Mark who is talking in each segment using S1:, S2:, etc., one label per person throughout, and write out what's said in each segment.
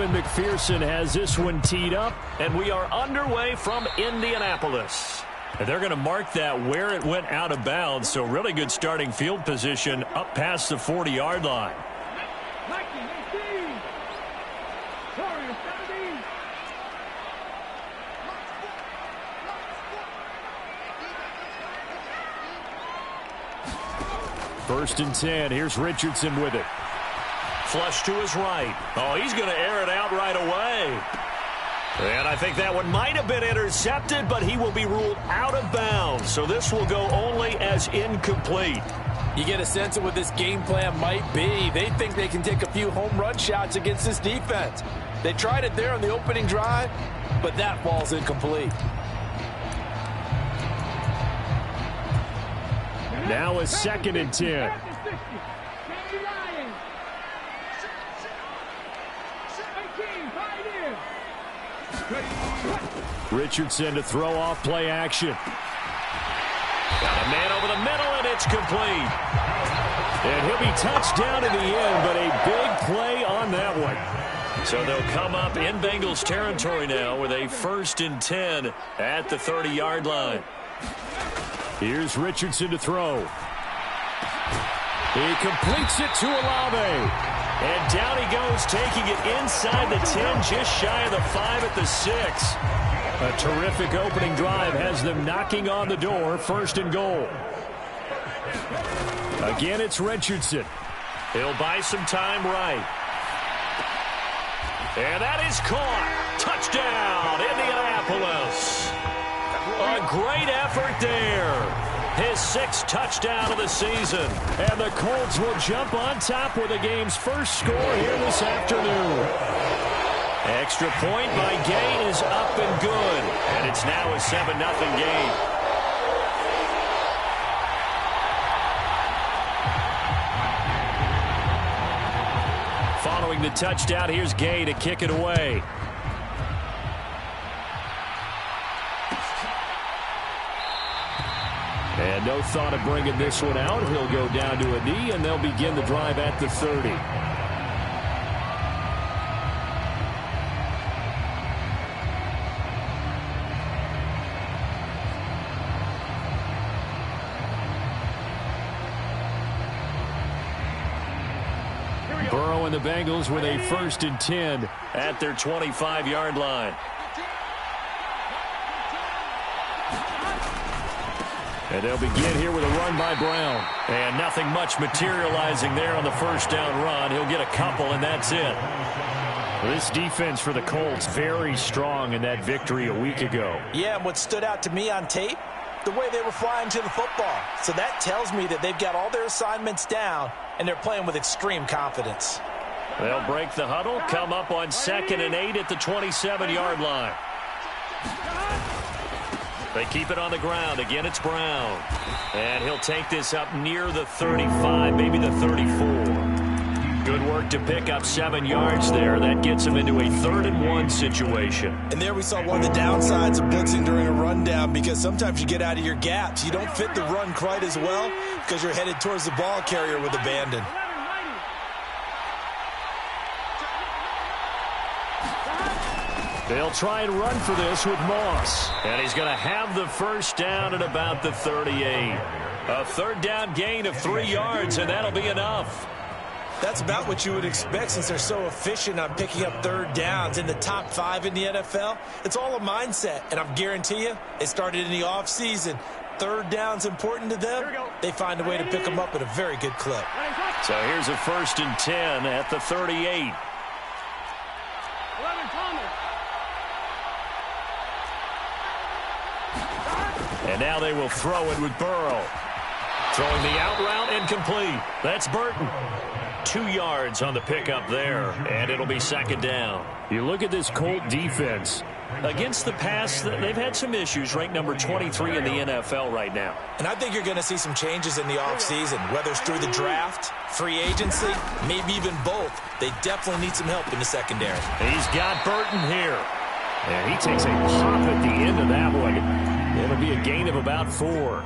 S1: Evan McPherson has this one teed up, and we are underway from Indianapolis. And they're going to mark that where it went out of bounds, so really good starting field position up past the 40-yard line. First and 10. Here's Richardson with it. Flush to his right. Oh, he's going to air it out right away. And I think that one might have been intercepted, but he will be ruled out of bounds. So this will go only as incomplete.
S2: You get a sense of what this game plan might be. They think they can take a few home run shots against this defense. They tried it there on the opening drive, but that ball's incomplete.
S1: Now a second and 10. Richardson to throw off play action. Got a man over the middle, and it's complete. And he'll be touched down in the end, but a big play on that one. So they'll come up in Bengals territory now with a 1st and 10 at the 30-yard line. Here's Richardson to throw. He completes it to Olave. And down he goes, taking it inside the 10, just shy of the 5 at the 6. A terrific opening drive has them knocking on the door, 1st and goal. Again, it's Richardson. He'll buy some time right. And that is caught. Touchdown, Indianapolis. A great effort there. His 6th touchdown of the season. And the Colts will jump on top with the game's first score here this afternoon. Extra point by Gay is up and good. And it's now a 7-0 game. Following the touchdown, here's Gay to kick it away. And no thought of bringing this one out. He'll go down to a knee, and they'll begin the drive at the 30. Burrow and the Bengals with a 1st and 10 at their 25-yard line. And they'll begin here with a run by Brown. And nothing much materializing there on the 1st down run. He'll get a couple, and that's it. This defense for the Colts, very strong in that victory a week ago.
S2: Yeah, and what stood out to me on tape, the way they were flying to the football. So that tells me that they've got all their assignments down, and they're playing with extreme confidence.
S1: They'll break the huddle, come up on 2nd and 8 at the 27-yard line. They keep it on the ground. Again, it's Brown. And he'll take this up near the 35, maybe the 34. Good work to pick up 7 yards there. That gets him into a 3rd and 1 situation.
S2: And there we saw one of the downsides of blitzing during a rundown, because sometimes you get out of your gaps. You don't fit the run quite as well because you're headed towards the ball carrier with abandon.
S1: They'll try and run for this with Moss. And he's going to have the 1st down at about the 38. A 3rd down gain of 3 yards, and that'll be enough.
S2: That's about what you would expect since they're so efficient on picking up 3rd downs in the top 5 in the NFL. It's all a mindset, and I guarantee you it started in the offseason. 3rd down's important to them. They find a way to pick them up at a very good clip.
S1: So here's a 1st and 10 at the 38. And now they will throw it with Burrow. Throwing the out route, incomplete. That's Burton. 2 yards on the pickup there, and it'll be 2nd down. You look at this Colt defense. Against the pass, they've had some issues, ranked number 23 in the NFL right now.
S2: And I think you're going to see some changes in the offseason, whether it's through the draft, free agency, maybe even both. They definitely need some help in the secondary.
S1: He's got Burton here. And he takes a pop at the end of that one. It'll be be a gain of about 4.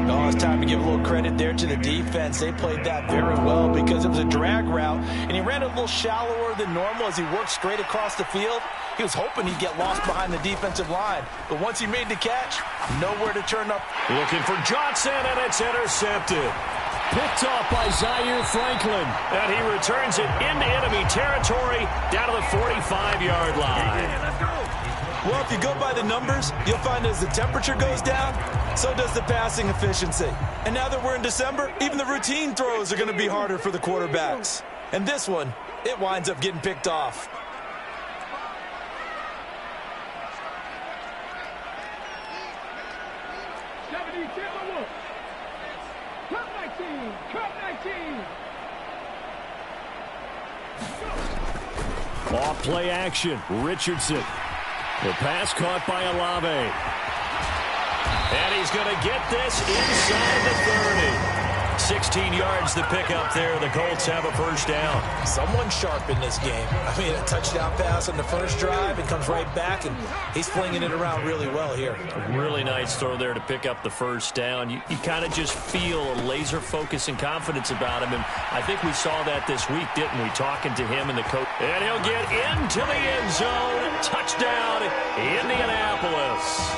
S2: Oh, it's time to give a little credit there to the defense. They played that very well because it was a drag route, and he ran a little shallower than normal as he worked straight across the field. He was hoping he'd get lost behind the defensive line, but once he made the catch, nowhere to turn up.
S1: Looking for Johnson, and it's intercepted. Picked off by Zaire Franklin. And he returns it into enemy territory down to the 45-yard line.
S2: Well, if you go by the numbers, you'll find as the temperature goes down, so does the passing efficiency. And now that we're in December, even the routine throws are going to be harder for the quarterbacks. And this one, it winds up getting picked off.
S1: Off play action. Richardson. The pass caught by Olave. And he's going to get this inside the 30. 16 yards to pick up there. The Colts have a first down.
S2: Someone sharp in this game. I mean, a touchdown pass on the first drive. It comes right back, and he's flinging it around really well here.
S1: A really nice throw there to pick up the first down. You kind of just feel a laser focus and confidence about him, and I think we saw that this week, didn't we? Talking to him and the coach. And he'll get into the end zone. Touchdown, Indianapolis.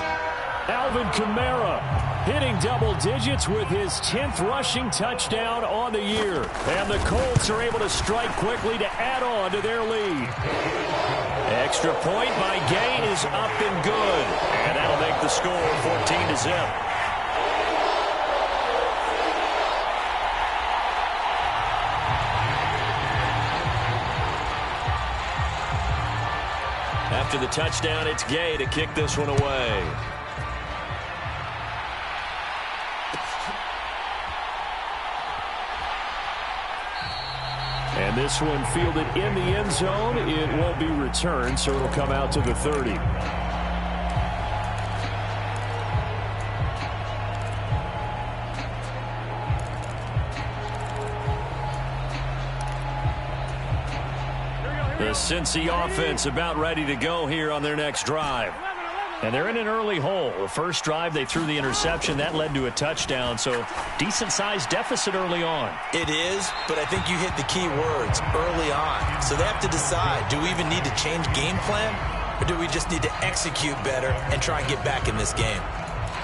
S1: Alvin Kamara hitting double digits with his 10th rushing touchdown on the year. And the Colts are able to strike quickly to add on to their lead. Extra point by Gay is up and good. And that'll make the score 14-0. After the touchdown, it's Gay to kick this one away. And this one fielded in the end zone. It won't be returned, so it'll come out to the 30. The Cincy offense about ready to go here on their next drive. And they're in an early hole. The first drive, they threw the interception. That led to a touchdown, so decent-sized deficit early on.
S2: It is, but I think you hit the key words, early on. So they have to decide, do we even need to change game plan, or do we just need to execute better and try and get back in this game?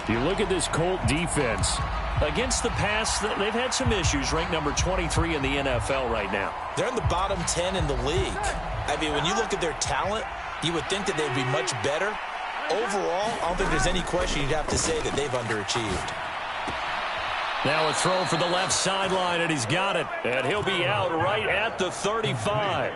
S1: You look at this Colt defense. Against the pass, they've had some issues, ranked number 23 in the NFL right now.
S2: They're in the bottom 10 in the league. I mean, when you look at their talent, you would think that they'd be much better. Overall, I don't think there's any question you'd have to say that they've underachieved.
S1: Now a throw for the left sideline, and he's got it. And he'll be out right at the 35.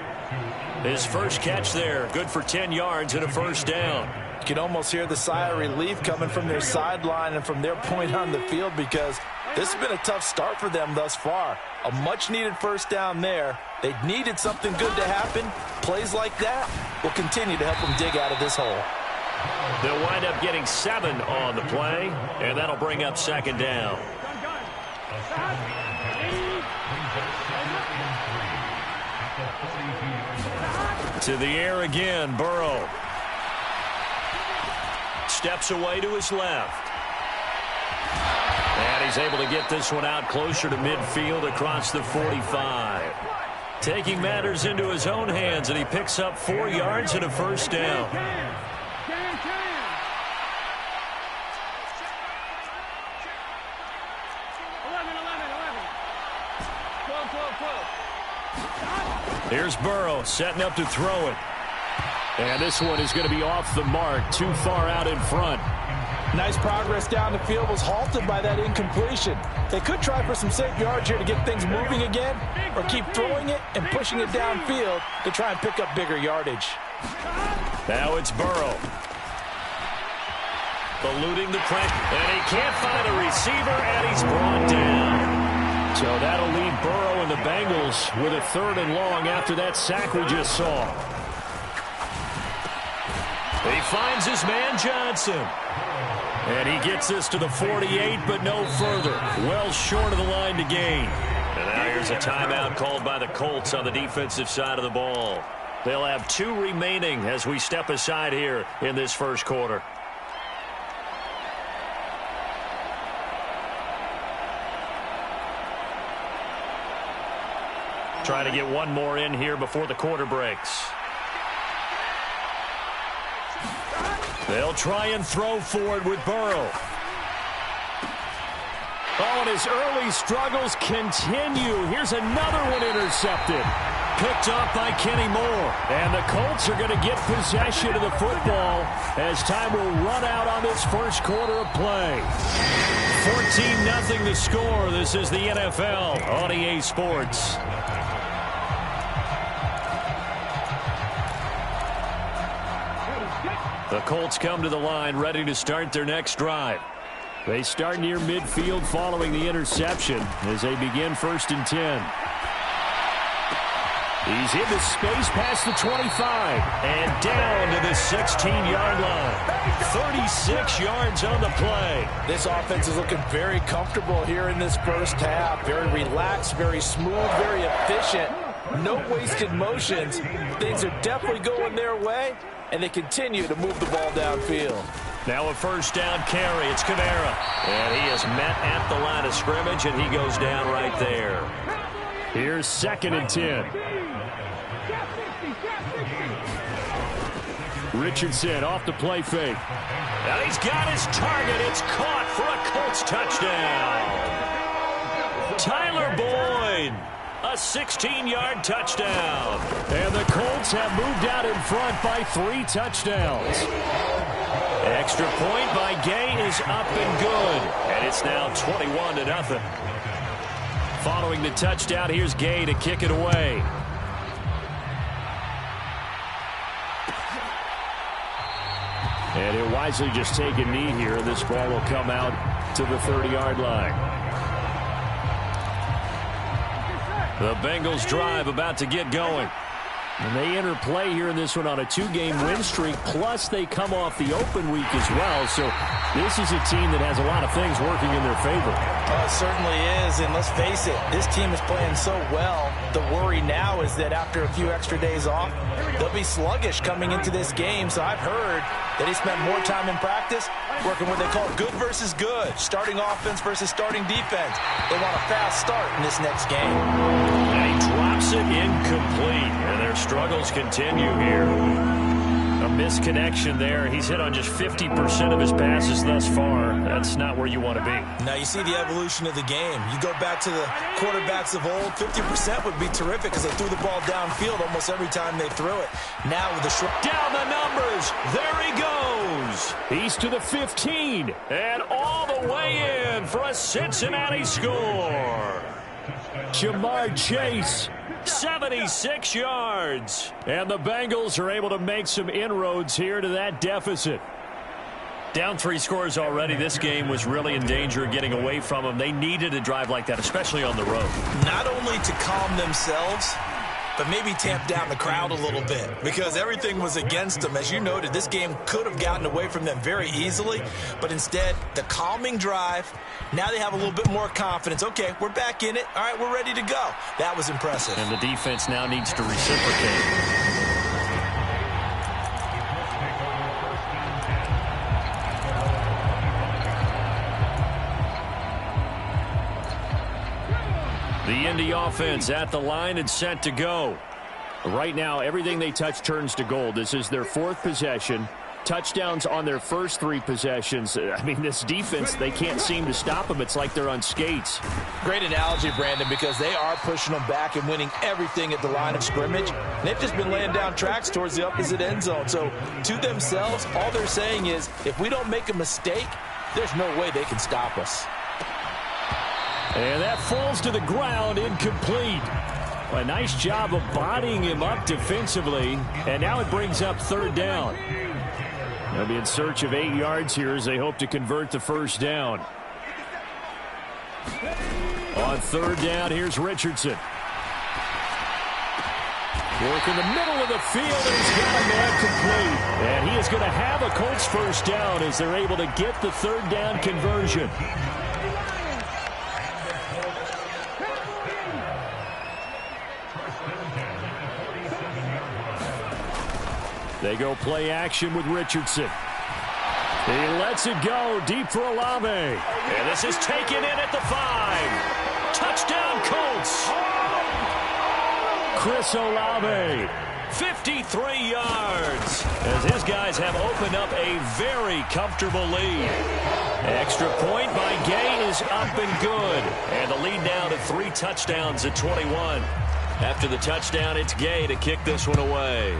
S1: His first catch there, good for 10 yards and a first down.
S2: You can almost hear the sigh of relief coming from their sideline and from their point on the field because this has been a tough start for them thus far. A much-needed first down there. They needed something good to happen. Plays like that will continue to help them dig out of this hole.
S1: They'll wind up getting 7 on the play, and that'll bring up second down. To the air again, Burrow. Steps away to his left. And he's able to get this one out closer to midfield across the 45. Taking matters into his own hands, and he picks up 4 yards and a first down. Here's Burrow setting up to throw it. And this one is going to be off the mark, too far out in front.
S2: Nice progress down the field, was halted by that incompletion. They could try for some safe yards here to get things moving again, or keep throwing it and pushing it downfield to try and pick up bigger yardage.
S1: Now it's Burrow. Eluding the pressure, and he can't find a receiver, and he's brought down. So that'll leave Burrow and the Bengals with a 3rd and long after that sack we just saw. He finds his man Johnson. And he gets this to the 48, but no further. Well short of the line to gain. And now here's a timeout called by the Colts on the defensive side of the ball. They'll have 2 remaining as we step aside here in this first quarter. Trying to get one more in here before the quarter breaks. They'll try and throw forward with Burrow. Oh, and his early struggles continue. Here's another one intercepted. Picked off by Kenny Moore. And the Colts are going to get possession of the football as time will run out on this first quarter of play. 14-0 the score. This is the NFL on EA Sports. The Colts come to the line ready to start their next drive. They start near midfield following the interception as they begin 1st and 10. He's into space past the 25 and down to the 16-yard line. 36 yards on the play.
S2: This offense is looking very comfortable here in this first half. Very relaxed, very smooth, very efficient. No wasted motions. Things are definitely going their way, and they continue to move the ball downfield.
S1: Now a first down carry. It's Kamara. And he is met at the line of scrimmage, and he goes down right there. Here's 2nd and 10. Richardson off the play fake. And he's got his target. It's caught for a Colts touchdown. Tyler Boyd. A 16-yard touchdown. And the Colts have moved out in front by 3 touchdowns. Extra point by Gay is up and good. And it's now 21-0. Following the touchdown, here's Gay to kick it away. And he'll wisely just take a knee here. This ball will come out to the 30-yard line. The Bengals drive about to get going. And they enter play here in this one on a 2-game win streak, plus they come off the open week as well. So this is a team that has a lot of things working in their favor.
S2: It certainly is, and let's face it, this team is playing so well. The worry now is that after a few extra days off, they'll be sluggish coming into this game. So I've heard that he spent more time in practice working what they call good versus good, starting offense versus starting defense. They want a fast start in this next game.
S1: And he drops it incomplete, and their struggles continue here. A misconnection there. He's hit on just 50% of his passes thus far. That's not where you want to be.
S2: Now you see the evolution of the game. You go back to the quarterbacks of old, 50% would be terrific because they threw the ball downfield almost every time they threw it. Now with the short...
S1: Down the numbers. There he goes. He's to the 15 and all the way in for a Cincinnati score. Jamar Chase, 76 yards. And the Bengals are able to make some inroads here to that deficit. Down 3 scores already. This game was really in danger of getting away from them. They needed a drive like that, especially on the road.
S2: Not only to calm themselves, but maybe tamp down the crowd a little bit because everything was against them. As you noted, this game could have gotten away from them very easily, but instead, the calming drive, now they have a little bit more confidence. Okay, we're back in it. All right, we're ready to go. That was impressive.
S1: And the defense now needs to reciprocate. The Indy offense at the line and set to go. Right now, everything they touch turns to gold. This is their 4th possession. Touchdowns on their first 3 possessions. I mean, this defense, they can't seem to stop them. It's like they're on skates.
S2: Great analogy, Brandon, because they are pushing them back and winning everything at the line of scrimmage. And they've just been laying down tracks towards the opposite end zone. So, to themselves, all they're saying is, if we don't make a mistake, there's no way they can stop us.
S1: And that falls to the ground, incomplete. A nice job of bodying him up defensively. And now it brings up 3rd down. They'll be in search of 8 yards here as they hope to convert the first down. On 3rd down, here's Richardson. Work in the middle of the field, and he's got a man complete. And he is going to have a Colts first down as they're able to get the 3rd down conversion. They go play action with Richardson. He lets it go deep for Olave. And this is taken in at the 5. Touchdown, Colts. Chris Olave. 53 yards as his guys have opened up a very comfortable lead. Extra point by Gay is up and good. And the lead now to 3 touchdowns at 21. After the touchdown, it's Gay to kick this one away.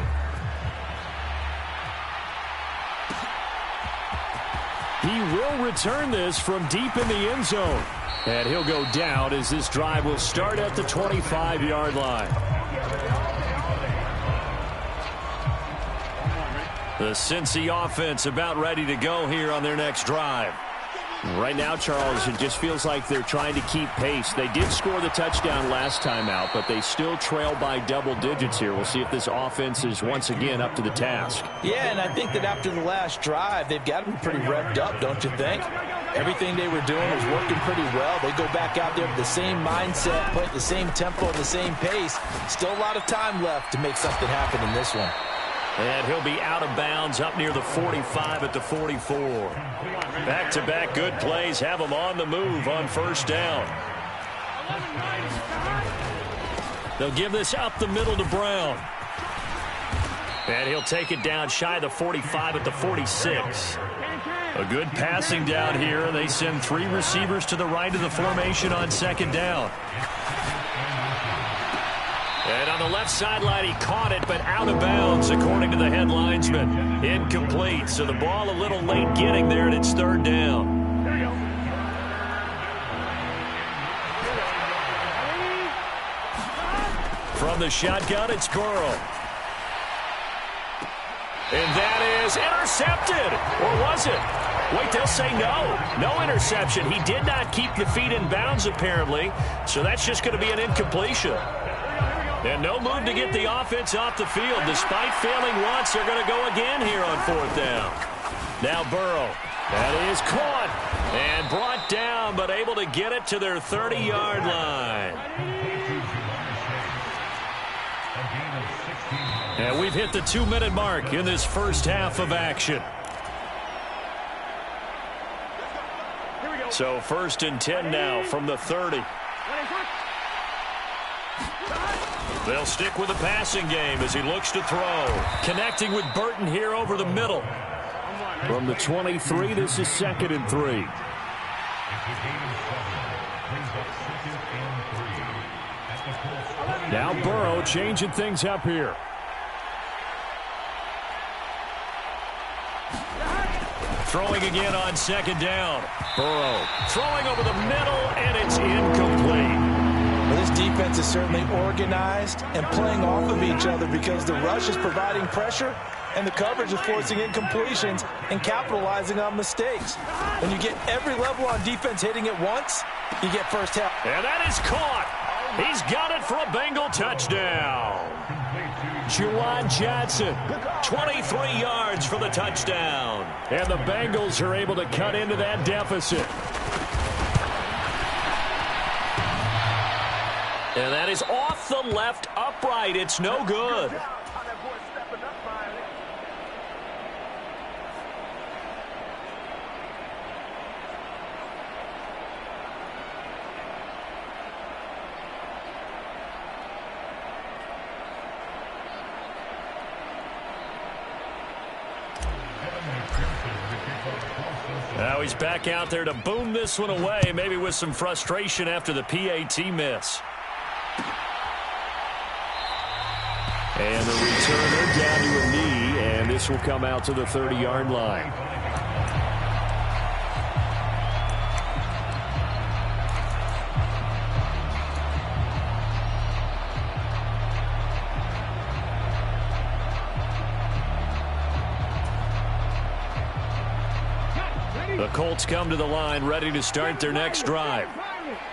S1: He will return this from deep in the end zone. And he'll go down as this drive will start at the 25-yard line. The Cincy offense about ready to go here on their next drive. Right now, Charles, it just feels like they're trying to keep pace. They did score the touchdown last time out, but they still trail by double digits here. We'll see if this offense is once again up to the task.
S2: Yeah, and I think that after the last drive, they've got to be pretty revved up, don't you think? Everything they were doing was working pretty well. They go back out there with the same mindset, play at the same tempo, the same pace. Still a lot of time left to make something happen in this one.
S1: And he'll be out of bounds up near the 45 at the 44. Back-to-back good plays have him on the move on first down. They'll give this up the middle to Brown. And he'll take it down shy of the 45 at the 46. A good passing down here, and they send 3 receivers to the right of the formation on second down. And on the left sideline, he caught it, but out of bounds, according to the head linesman. Incomplete, so the ball a little late getting there, and it's third down. From the shotgun, it's Burrow. And that is intercepted. Or was it? Wait, they'll say no. No interception. He did not keep the feet in bounds, apparently, so that's just going to be an incompletion. And no move to get the offense off the field. Despite failing once, they're going to go again here on fourth down. Now Burrow. That is caught and brought down, but able to get it to their 30-yard line. And we've hit the 2-minute mark in this first half of action. So first and 10 now from the 30. They'll stick with the passing game as he looks to throw. Connecting with Burton here over the middle. From the 23, this is 2nd and 3. Now Burrow changing things up here. Throwing again on second down. Burrow throwing over the middle, and it's incomplete.
S2: Well, this defense is certainly organized and playing off of each other because the rush is providing pressure and the coverage is forcing incompletions and capitalizing on mistakes. When you get every level on defense hitting it once, you get first half.
S1: And that is caught. He's got it for a Bengal touchdown. Juwan Johnson, 23 yards for the touchdown. And the Bengals are able to cut into that deficit. And that is off the left upright. It's no good. Now he's back out there to boom this one away, maybe with some frustration after the PAT miss. And the returner down to a knee, and this will come out to the 30-yard line. The Colts come to the line ready to start their next drive.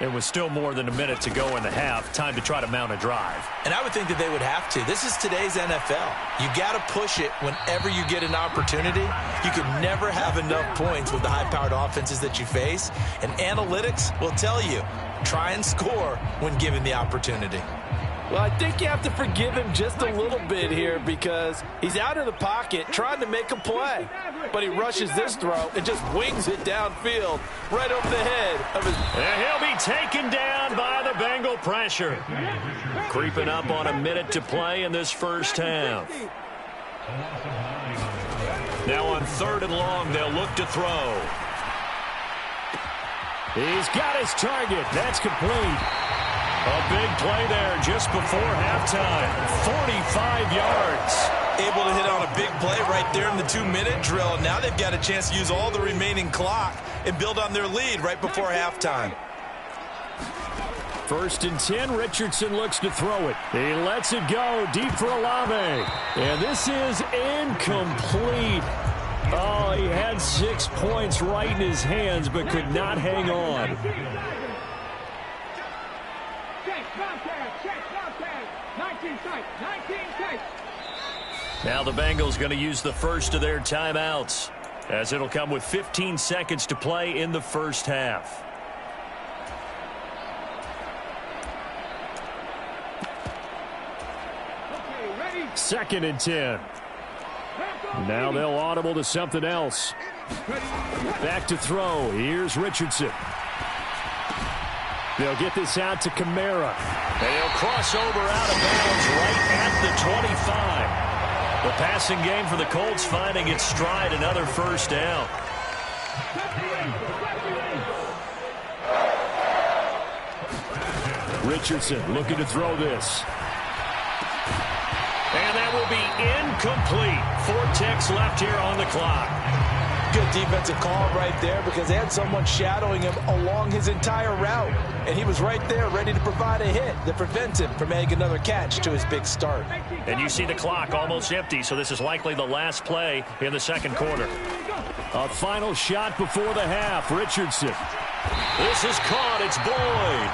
S1: There was still more than a minute to go in the half. Time to try to mount a drive.
S2: And I would think that they would have to. This is today's NFL. You got to push it whenever you get an opportunity. You can never have enough points with the high-powered offenses that you face. And analytics will tell you, try and score when given the opportunity. Well, I think you have to forgive him just a little bit here because he's out of the pocket trying to make a play. But he rushes this throw and just wings it downfield right over the head of his...
S1: And he'll be taken down by the Bengal pressure. Creeping up on a minute to play in this first half. Now on 3rd and long, they'll look to throw. He's got his target. That's complete. A big play there just before halftime. 45 yards.
S2: Able to hit on a big play right there in the 2-minute drill. And now they've got a chance to use all the remaining clock and build on their lead right before halftime.
S1: 1st and 10, Richardson looks to throw it. He lets it go deep for Olave. And this is incomplete. Oh, he had 6 points right in his hands, but could not hang on. Now the Bengals going to use the first of their timeouts, as it'll come with 15 seconds to play in the first half. Second and 10. Now they'll audible to something else. Back to throw. Here's Richardson. They'll get this out to Kamara. And he'll cross over out of bounds right at the 25. The passing game for the Colts finding its stride, another first down. Richardson looking to throw this. And that will be incomplete. 4 ticks left here on the clock.
S2: Good defensive call right there because they had someone shadowing him along his entire route. And he was right there ready to provide a hit that prevents him from adding another catch to his big start.
S1: And you see the clock almost empty, so this is likely the last play in the second quarter. A final shot before the half. Richardson. This is caught. It's Boyd.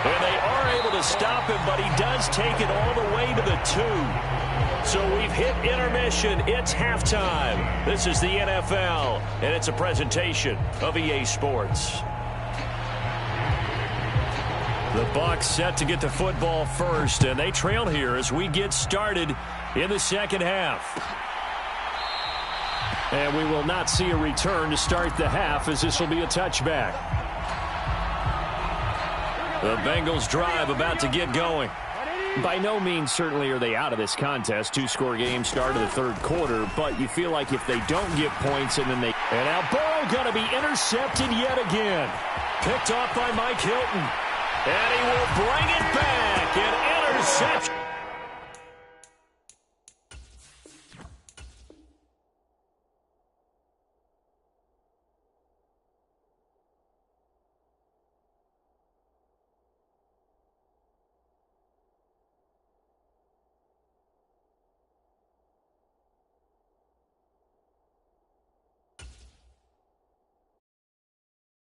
S1: And they are able to stop him, but he does take it all the way to the 2. So we've hit intermission. It's halftime. This is the NFL, and it's a presentation of EA Sports. The Bucs set to get the football first, and they trail here as we get started in the second half. And we will not see a return to start the half, as this will be a touchback. The Bengals drive about to get going. By no means certainly are they out of this contest. 2-score game, start of the 3rd quarter, but you feel like if they don't get points and then they... And now Burrow going to be intercepted yet again. Picked off by Mike Hilton. And he will bring it back. An interception.